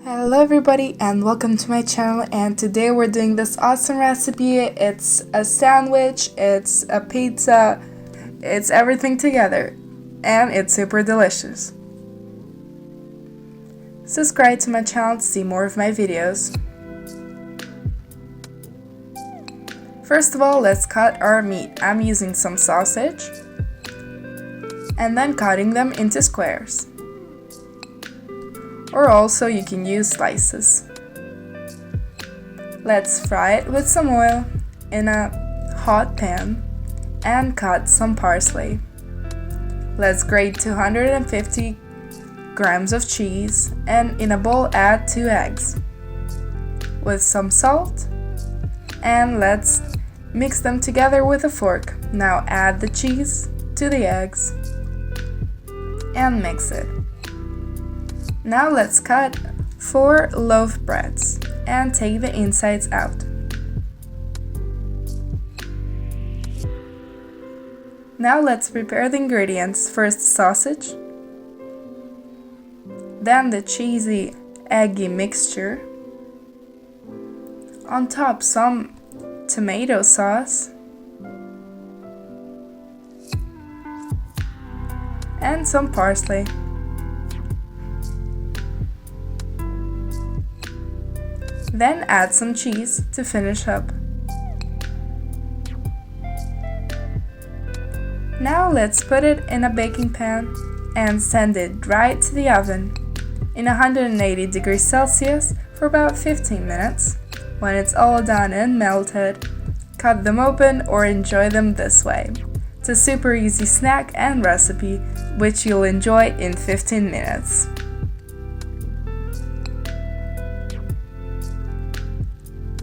Hello everybody and welcome to my channel, and today we're doing this awesome recipe. It's a sandwich, it's a pizza, it's everything together, and it's super delicious. Subscribe to my channel to see more of my videos. First of all, let's cut our meat. I'm using some sausage and then cutting them into squares. Or also you can use slices. Let's fry it with some oil in a hot pan and cut some parsley. Let's grate 250 grams of cheese and in a bowl add 2 eggs with some salt, and let's mix them together with a fork. Now add the cheese to the eggs and mix it. Now let's cut 4 loaf breads and take the insides out. Now let's prepare the ingredients. First sausage, then the cheesy, eggy mixture, on top some tomato sauce, and some parsley. Then add some cheese to finish up. Now let's put it in a baking pan and send it right to the oven in 180 degrees Celsius for about 15 minutes. When it's all done and melted, cut them open or enjoy them this way. It's a super easy snack and recipe which you'll enjoy in 15 minutes.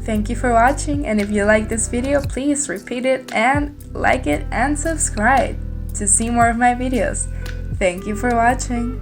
Thank you for watching, and if you like this video, please repeat it and like it and subscribe to see more of my videos. Thank you for watching.